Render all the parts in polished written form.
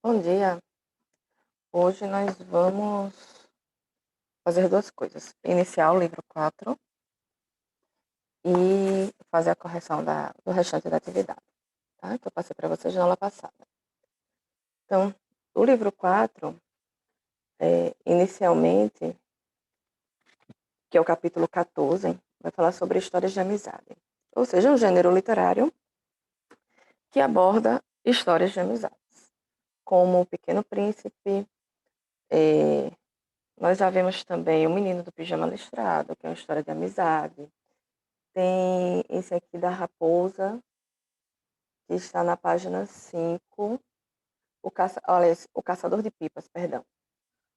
Bom dia. Hoje nós vamos fazer duas coisas. Iniciar o livro 4 e fazer a correção do restante da atividade, tá? Que eu passei para vocês na aula passada. Então, o livro 4, inicialmente, que é o capítulo 14, vai falar sobre histórias de amizade. Ou seja, um gênero literário que aborda histórias de amizades, como O Pequeno Príncipe. Nós já vimos também O Menino do Pijama Listrado, que é uma história de amizade. Tem esse aqui da raposa, que está na página 5. Olha, o Caçador de Pipas, perdão.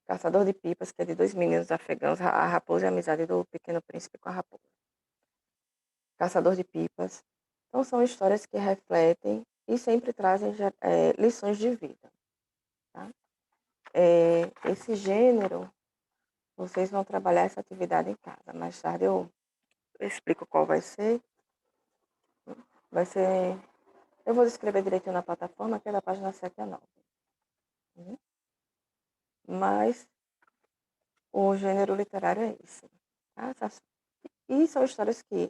Caçador de Pipas, que é de dois meninos afegãos, a raposa e a amizade do pequeno príncipe com a raposa. Caçador de Pipas. Então, são histórias que refletem e sempre trazem lições de vida. Tá? Esse gênero, vocês vão trabalhar essa atividade em casa. Mais tarde eu explico qual vai ser. Vai ser. Eu vou escrever direitinho na plataforma, que é da página 7 a 9. Uhum. Mas o gênero literário é esse. Tá? E são histórias que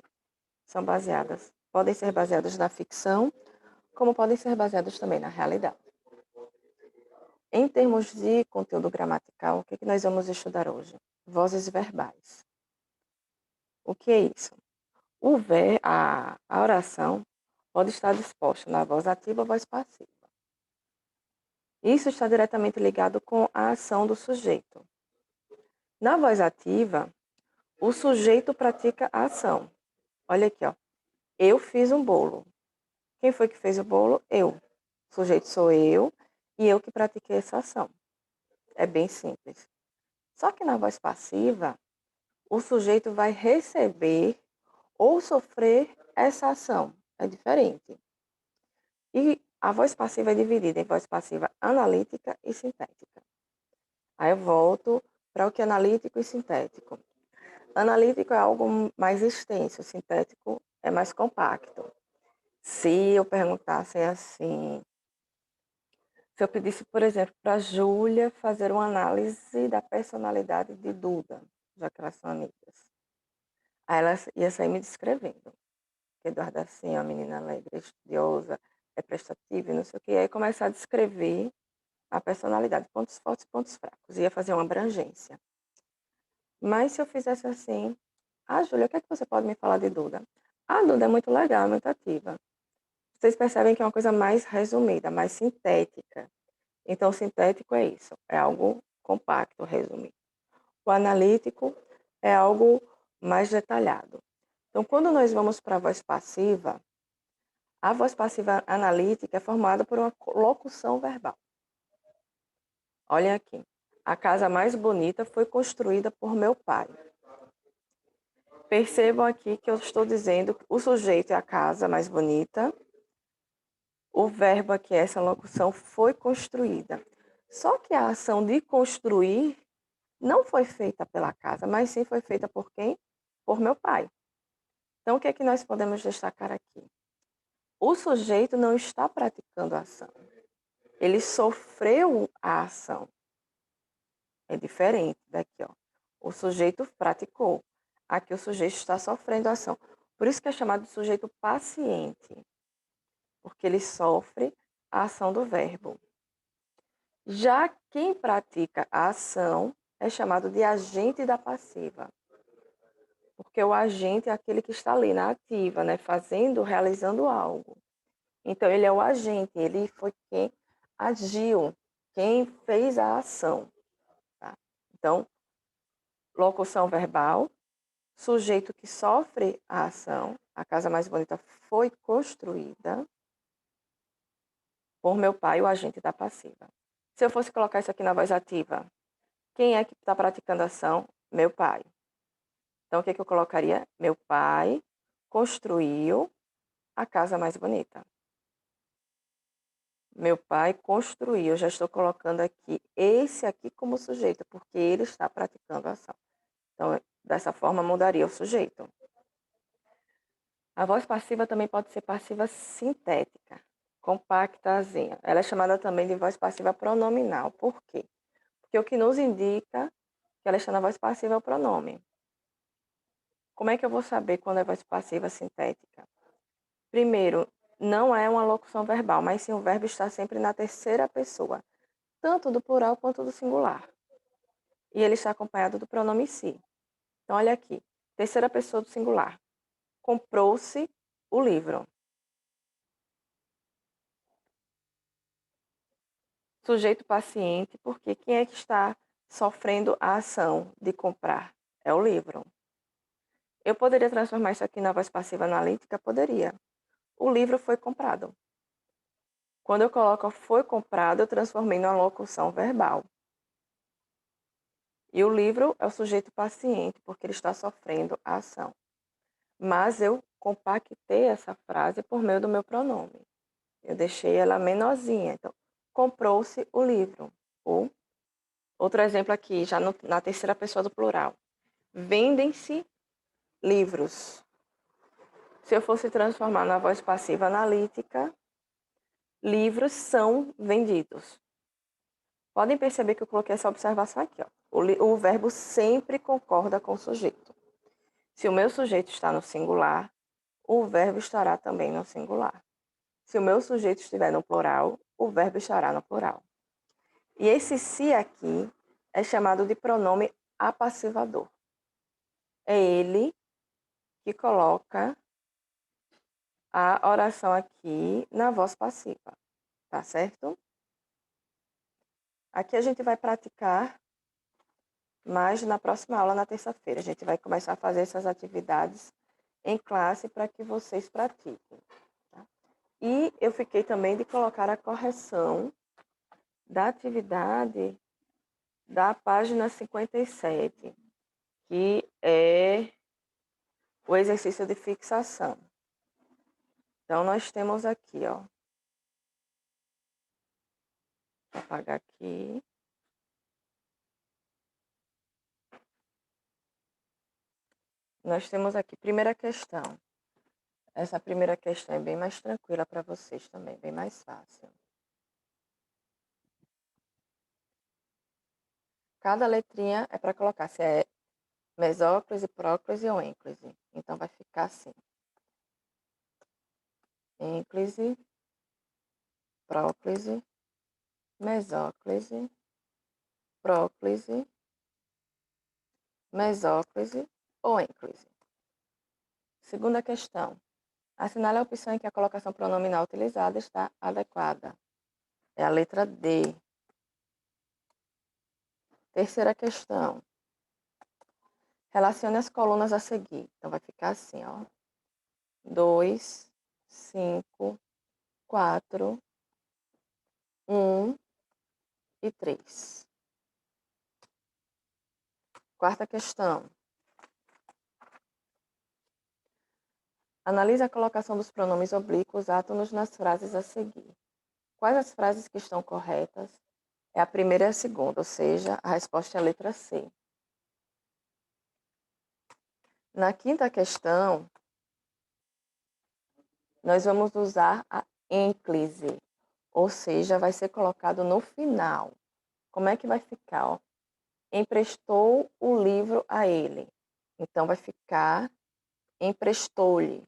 são baseadas, podem ser baseadas na ficção, como podem ser baseadas também na realidade. Em termos de conteúdo gramatical, o que nós vamos estudar hoje? Vozes verbais. O que é isso? A oração pode estar disposta na voz ativa ou voz passiva. Isso está diretamente ligado com a ação do sujeito. Na voz ativa, o sujeito pratica a ação. Olha aqui, ó. Eu fiz um bolo. Quem foi que fez o bolo? Eu. O sujeito sou eu e eu que pratiquei essa ação. É bem simples. Só que na voz passiva, o sujeito vai receber ou sofrer essa ação. É diferente. E a voz passiva é dividida em voz passiva analítica e sintética. Aí eu volto para o que é analítico e sintético. Analítico é algo mais extenso, sintético é mais compacto. Se eu perguntasse assim, se eu pedisse, por exemplo, para a Júlia fazer uma análise da personalidade de Duda, já que elas são amigas, aí ela ia sair me descrevendo. Que Eduarda é assim, é uma menina alegre, estudiosa, é prestativa e não sei o quê. E aí começar a descrever a personalidade, pontos fortes e pontos fracos. Ia fazer uma abrangência. Mas se eu fizesse assim, Júlia, o que é que você pode me falar de Duda? A Duda é muito legal, é muito ativa. Vocês percebem que é uma coisa mais resumida, mais sintética. Então, o sintético é isso, é algo compacto, resumido. O analítico é algo mais detalhado. Então, quando nós vamos para a voz passiva analítica é formada por uma locução verbal. Olhem aqui. A casa mais bonita foi construída por meu pai. Percebam aqui que eu estou dizendo que o sujeito é a casa mais bonita. O verbo aqui, essa locução, foi construída. Só que a ação de construir não foi feita pela casa, mas sim foi feita por quem? Por meu pai. Então, o que é que nós podemos destacar aqui? O sujeito não está praticando a ação. Ele sofreu a ação. É diferente daqui, ó. O sujeito praticou. Aqui o sujeito está sofrendo a ação. Por isso que é chamado de sujeito paciente, porque ele sofre a ação do verbo. Já quem pratica a ação é chamado de agente da passiva, porque o agente é aquele que está ali na ativa, né, fazendo, realizando algo. Então ele é o agente, ele foi quem agiu, quem fez a ação. Tá? Então, locução verbal, sujeito que sofre a ação, a casa mais bonita foi construída por meu pai, o agente da passiva. Se eu fosse colocar isso aqui na voz ativa, quem é que está praticando a ação? Meu pai. Então, o que, que eu colocaria? Meu pai construiu a casa mais bonita. Meu pai construiu. Eu já estou colocando aqui esse aqui como sujeito, porque ele está praticando a ação. Então, dessa forma, mudaria o sujeito. A voz passiva também pode ser passiva sintética. compactazinha. Ela é chamada também de voz passiva pronominal. Por quê? Porque o que nos indica que ela está na voz passiva é o pronome. Como é que eu vou saber quando é voz passiva sintética? Primeiro, não é uma locução verbal, mas sim o verbo está sempre na terceira pessoa, tanto do plural quanto do singular. E ele está acompanhado do pronome si. Então, olha aqui. Terceira pessoa do singular. Comprou-se o livro. Sujeito paciente, porque quem é que está sofrendo a ação de comprar? É o livro. Eu poderia transformar isso aqui na voz passiva analítica? Poderia. O livro foi comprado. Quando eu coloco foi comprado, eu transformei numa locução verbal. E o livro é o sujeito paciente, porque ele está sofrendo a ação. Mas eu compactei essa frase por meio do meu pronome. Eu deixei ela menorzinha. Então, comprou-se o livro. Ou, outro exemplo aqui, já na terceira pessoa do plural. Vendem-se livros. Se eu fosse transformar na voz passiva analítica, livros são vendidos. Podem perceber que eu coloquei essa observação aqui. Ó. O verbo sempre concorda com o sujeito. Se o meu sujeito está no singular, o verbo estará também no singular. Se o meu sujeito estiver no plural, o verbo estará no plural. E esse se aqui é chamado de pronome apassivador. É ele que coloca a oração aqui na voz passiva, tá certo? Aqui a gente vai praticar mais na próxima aula, na terça-feira. A gente vai começar a fazer essas atividades em classe para que vocês pratiquem. Tá? E eu fiquei também de colocar a correção da atividade da página 57, que é o exercício de fixação. Então, nós temos aqui, ó. Vou apagar aqui. Nós temos aqui, primeira questão. Essa primeira questão é bem mais tranquila para vocês também, bem mais fácil. Cada letrinha é para colocar se é mesóclise, próclise ou ênclise. Então, vai ficar assim. Ênclise, próclise, mesóclise, próclise, mesóclise ou ênclise. Segunda questão. Assinale a opção em que a colocação pronominal utilizada está adequada. É a letra D. Terceira questão. Relacione as colunas a seguir. Então, vai ficar assim, ó. 2, 5, 4, 1 e 3. Quarta questão. Analise a colocação dos pronomes oblíquos átonos nas frases a seguir. Quais as frases que estão corretas? É a primeira e a segunda, ou seja, a resposta é a letra C. Na quinta questão, nós vamos usar a ênclise, ou seja, vai ser colocado no final. Como é que vai ficar? Ó? Emprestou o livro a ele. Então, vai ficar emprestou-lhe.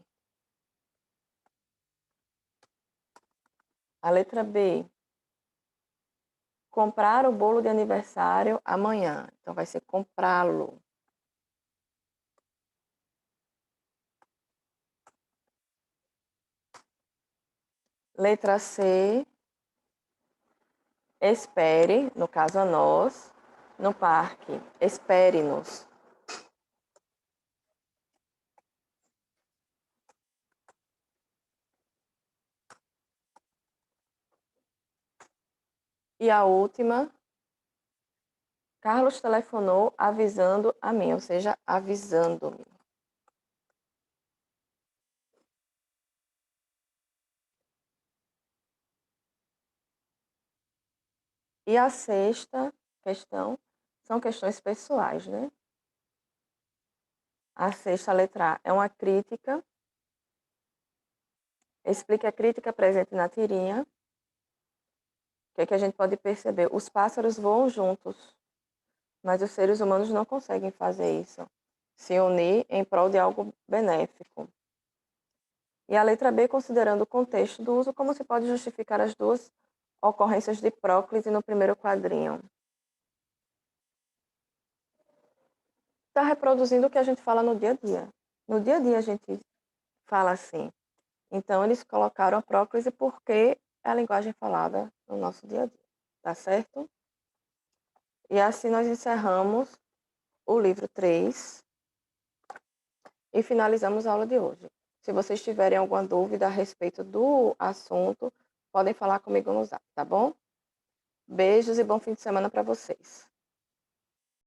A letra B. Comprar o bolo de aniversário amanhã. Então, vai ser comprá-lo. Letra C. Espere, no caso a nós, no parque. Espere-nos. E a última, Carlos telefonou avisando a mim, ou seja, avisando-me. E a sexta questão são questões pessoais, né? A sexta letra A é uma crítica Explique a crítica presente na tirinha. O que é que a gente pode perceber? Os pássaros voam juntos, mas os seres humanos não conseguem fazer isso. Se unir em prol de algo benéfico. E a letra B, considerando o contexto do uso, como se pode justificar as duas ocorrências de próclise no primeiro quadrinho. Está reproduzindo o que a gente fala no dia a dia. No dia a dia a gente fala assim. Então, eles colocaram a próclise porque é a linguagem falada no nosso dia a dia. Tá certo? E assim nós encerramos o livro 3 e finalizamos a aula de hoje. Se vocês tiverem alguma dúvida a respeito do assunto, podem falar comigo no zap, tá bom? Beijos e bom fim de semana para vocês.